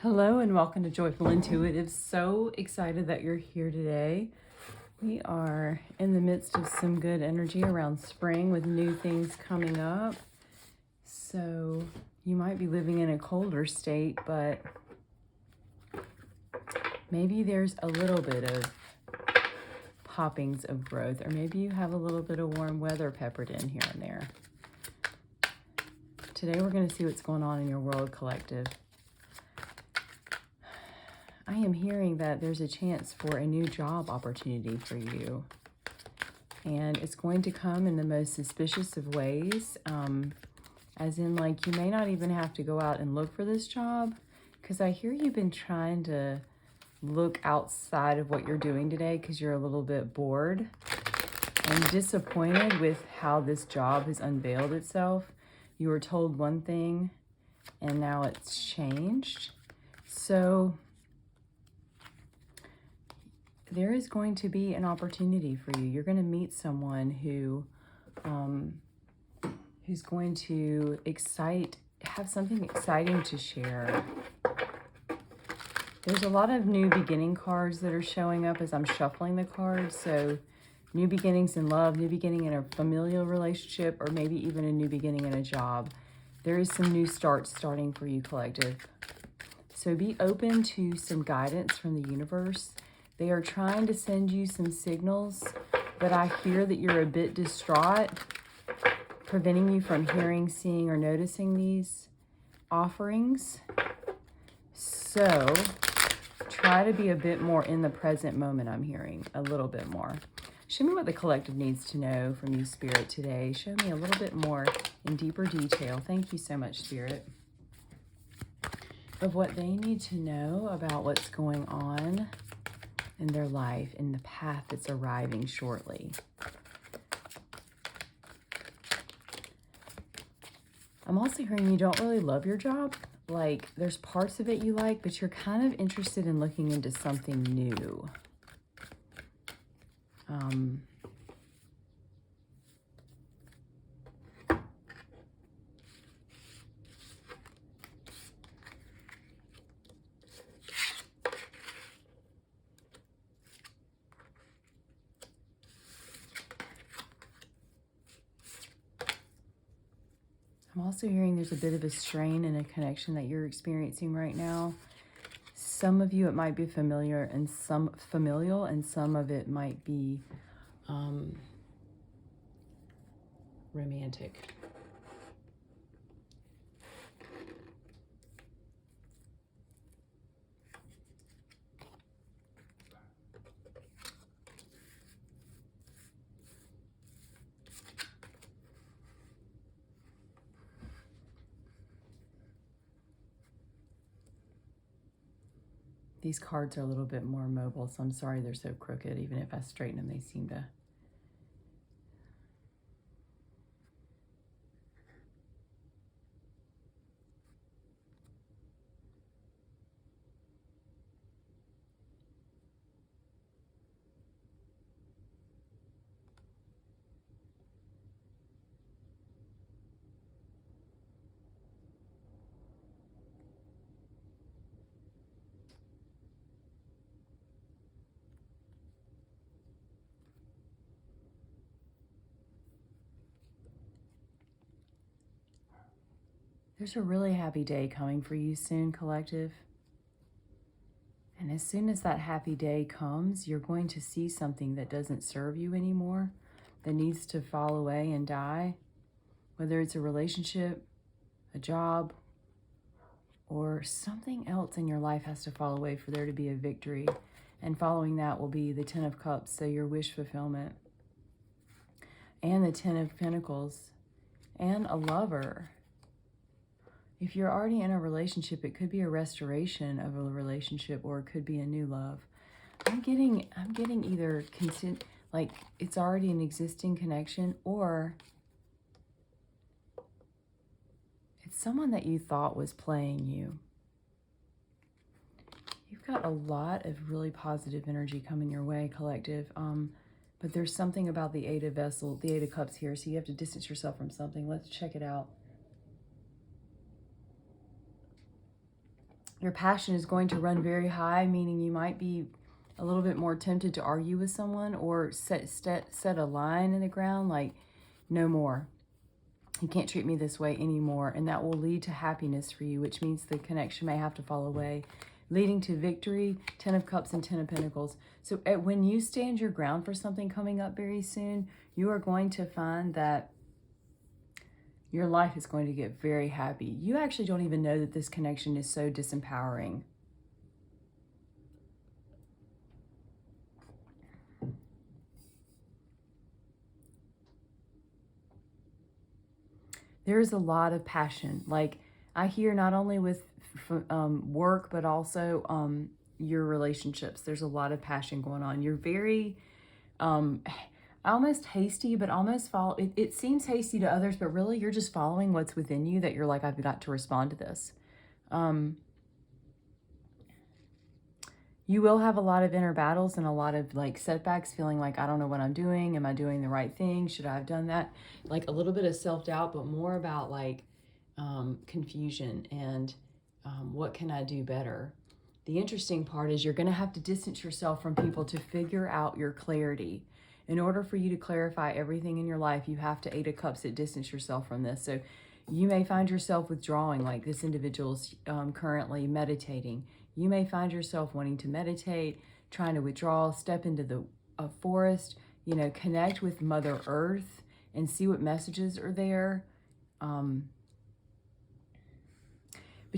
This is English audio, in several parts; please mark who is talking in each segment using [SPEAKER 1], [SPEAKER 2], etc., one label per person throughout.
[SPEAKER 1] Hello and welcome to Joyful Intuitive. So excited that you're here today. We are in the midst of some good energy around spring with new things coming up. So you might be living in a colder state, but maybe there's a little bit of poppings of growth, or maybe you have a little bit of warm weather peppered in here and there. Today we're going to see what's going on in your world, collective. I am hearing that there's a chance for a new job opportunity for you. And it's going to come in the most suspicious of ways. As in, like, you may not even have to go out and look for this job. Because I hear you've been trying to look outside of what you're doing today because you're a little bit bored and disappointed with how this job has unveiled itself. You were told one thing and now it's changed. So there is going to be an opportunity for you. You're going to meet someone who's going to have something exciting to share. There's a lot of new beginning cards that are showing up as I'm shuffling the cards. So new beginnings in love, new beginning in a familial relationship, or maybe even a new beginning in a job. There is some new starts starting for you, collective. So be open to some guidance from the universe. They are trying to send you some signals, but I hear that you're a bit distraught, preventing you from hearing, seeing, or noticing these offerings. So try to be a bit more in the present moment, I'm hearing, a little bit more. Show me what the collective needs to know from you, Spirit, today. Show me a little bit more in deeper detail. Thank you so much, Spirit, of what they need to know about what's going on in their life, in the path that's arriving shortly. I'm also hearing you don't really love your job. Like, there's parts of it you like, but you're kind of interested in looking into something new. I'm also hearing there's a bit of a strain in a connection that you're experiencing right now. Some of you, it might be familial, and some of it might be romantic. These cards are a little bit more mobile, so I'm sorry they're so crooked. Even if I straighten them, they seem to... There's a really happy day coming for you soon, collective. And as soon as that happy day comes, you're going to see something that doesn't serve you anymore, that needs to fall away and die. Whether it's a relationship, a job, or something else in your life has to fall away for there to be a victory. And following that will be the Ten of Cups, so your wish fulfillment. And the Ten of Pentacles. And a lover. If you're already in a relationship, it could be a restoration of a relationship, or it could be a new love. I'm getting either like it's already an existing connection, or it's someone that you thought was playing you. You've got a lot of really positive energy coming your way, collective. But there's something about the Eight of Cups here, so you have to distance yourself from something. Let's check it out. Your passion is going to run very high, meaning you might be a little bit more tempted to argue with someone or set a line in the ground like, no more. You can't treat me this way anymore. And that will lead to happiness for you, which means the connection may have to fall away, leading to victory, 10 of Cups and 10 of Pentacles. So when you stand your ground for something coming up very soon, you are going to find that your life is going to get very happy. You actually don't even know that this connection is so disempowering. There is a lot of passion. Like I hear not only with work, but also your relationships. There's a lot of passion going on. You're very almost hasty, but almost follow. It seems hasty to others, but really you're just following what's within you that you're like, I've got to respond to this. You will have a lot of inner battles and a lot of like setbacks, feeling like, I don't know what I'm doing. Am I doing the right thing? Should I have done that? Like a little bit of self-doubt, but more about like confusion and what can I do better? The interesting part is you're going to have to distance yourself from people to figure out your clarity. In order for you to clarify everything in your life, you have to 8 of Cups at distance yourself from this. So you may find yourself withdrawing, like this individual's currently meditating. You may find yourself wanting to meditate, trying to withdraw, step into the forest, you know, connect with Mother Earth and see what messages are there. But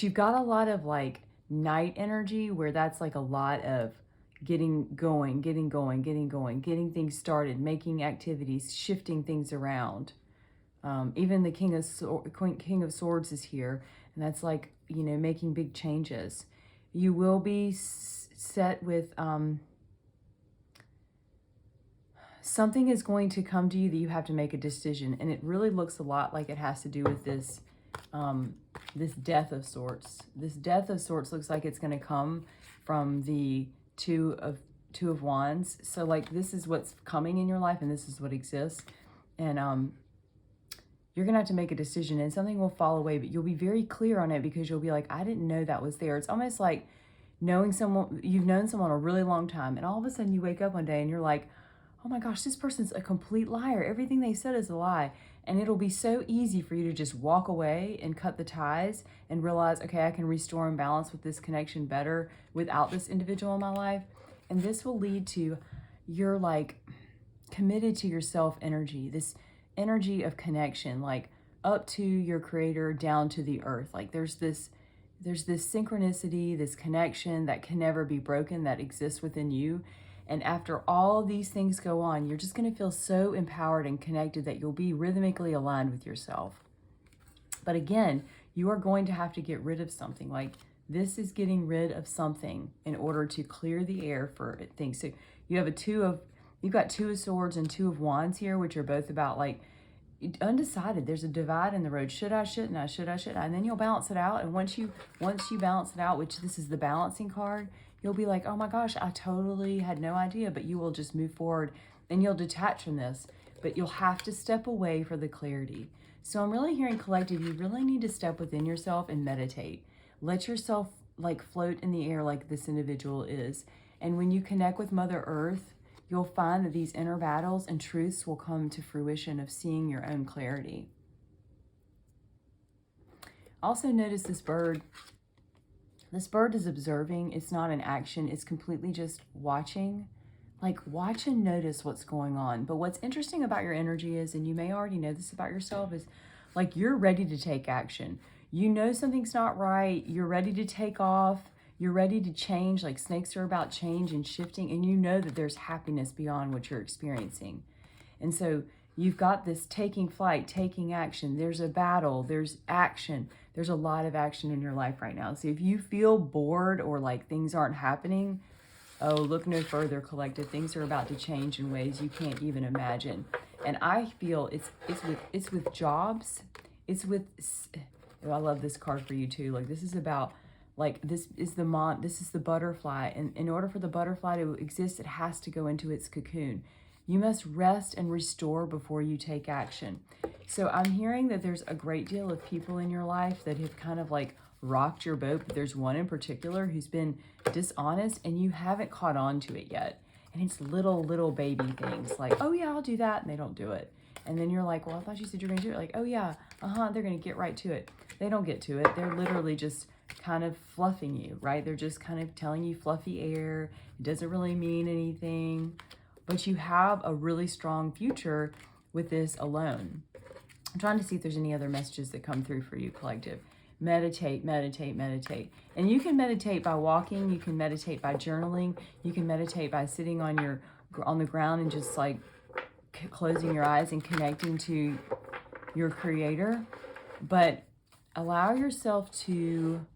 [SPEAKER 1] you've got a lot of like night energy where that's like a lot of getting going, getting things started, making activities, shifting things around. Even the King of Swords is here, and that's like, you know, making big changes. You will be set with something is going to come to you that you have to make a decision, and it really looks a lot like it has to do with this this Death of Swords. This Death of Swords looks like it's going to come from the Two of Wands. So like this is what's coming in your life, and this is what exists, and you're gonna have to make a decision, and something will fall away, but you'll be very clear on it because you'll be like, I didn't know that was there. It's almost like knowing someone, you've known someone a really long time, and all of a sudden you wake up one day and you're like, oh my gosh, this person's a complete liar. Everything they said is a lie. And it'll be so easy for you to just walk away and cut the ties and realize, okay, I can restore and balance with this connection better without this individual in my life. And this will lead to you're like committed to yourself energy, this energy of connection, like up to your creator, down to the earth. Like there's this synchronicity, this connection that can never be broken that exists within you. And after all these things go on, you're just going to feel so empowered and connected that you'll be rhythmically aligned with yourself. But again, you are going to have to get rid of something. Like this is getting rid of something in order to clear the air for things. So you have you've got 2 of Swords and 2 of Wands here, which are both about like undecided. There's a divide in the road. Should I, shouldn't I, should I, shouldn't I? And then you'll balance it out. And once you balance it out, which this is the balancing card, you'll be like, oh my gosh, I totally had no idea, but you will just move forward and you'll detach from this, but you'll have to step away for the clarity. So I'm really hearing collective, you really need to step within yourself and meditate. Let yourself like float in the air like this individual is. And when you connect with Mother Earth, you'll find that these inner battles and truths will come to fruition of seeing your own clarity. Also notice this bird. This bird is observing. It's not in action. It's completely just watching. Like watch and notice what's going on. But what's interesting about your energy is, and you may already know this about yourself, is like you're ready to take action. You know something's not right. You're ready to take off. You're ready to change. Like snakes are about change and shifting. And you know that there's happiness beyond what you're experiencing. And so you've got this taking flight, taking action. There's a battle. There's action. There's a lot of action in your life right now. So if you feel bored or like things aren't happening, oh, look no further, collective. Things are about to change in ways you can't even imagine. And I feel it's with jobs. It's with, oh, I love this card for you too. Like this is about, like this is the butterfly. And in order for the butterfly to exist, it has to go into its cocoon. You must rest and restore before you take action. So I'm hearing that there's a great deal of people in your life that have kind of like rocked your boat, but there's one in particular who's been dishonest and you haven't caught on to it yet. And it's little baby things like, oh yeah, I'll do that. And they don't do it. And then you're like, well, I thought you said you were going to do it. Like, oh yeah, they're going to get right to it. They don't get to it. They're literally just kind of fluffing you, right? They're just kind of telling you fluffy air. It doesn't really mean anything. But you have a really strong future with this alone. I'm trying to see if there's any other messages that come through for you, collective. Meditate, meditate, meditate. And you can meditate by walking. You can meditate by journaling. You can meditate by sitting on the ground and just like closing your eyes and connecting to your creator. But allow yourself to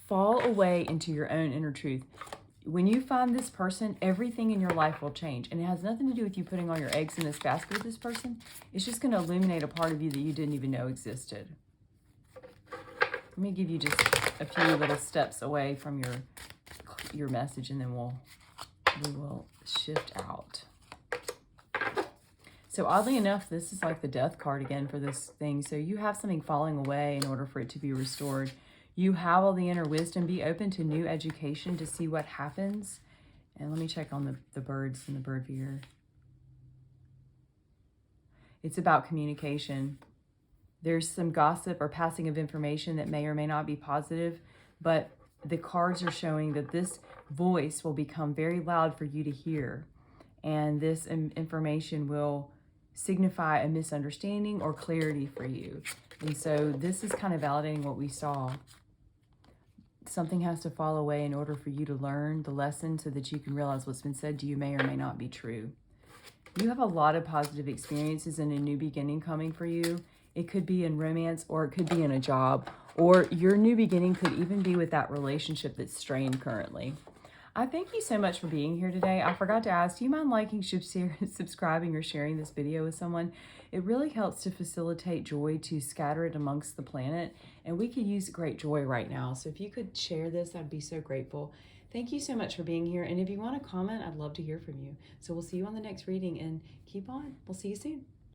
[SPEAKER 1] fall away into your own inner truth. When you find this person, everything in your life will change. And it has nothing to do with you putting all your eggs in this basket with this person. It's just going to illuminate a part of you that you didn't even know existed. Let me give you just a few little steps away from your message, and then we will shift out. So oddly enough, this is like the death card again for this thing. So you have something falling away in order for it to be restored. You have all the inner wisdom. Be open to new education to see what happens. And let me check on the birds in the bird viewer. It's about communication. There's some gossip or passing of information that may or may not be positive, but the cards are showing that this voice will become very loud for you to hear. And this information will signify a misunderstanding or clarity for you. And so this is kind of validating what we saw. Something has to fall away in order for you to learn the lesson so that you can realize what's been said to you may or may not be true. You have a lot of positive experiences and a new beginning coming for you. It could be in romance, or it could be in a job, or your new beginning could even be with that relationship that's strained currently. I thank you so much for being here today. I forgot to ask, do you mind liking, subscribing, or sharing this video with someone? It really helps to facilitate joy, to scatter it amongst the planet, and we could use great joy right now. So if you could share this, I'd be so grateful. Thank you so much for being here, and if you want to comment, I'd love to hear from you. So we'll see you on the next reading, and keep on. We'll see you soon.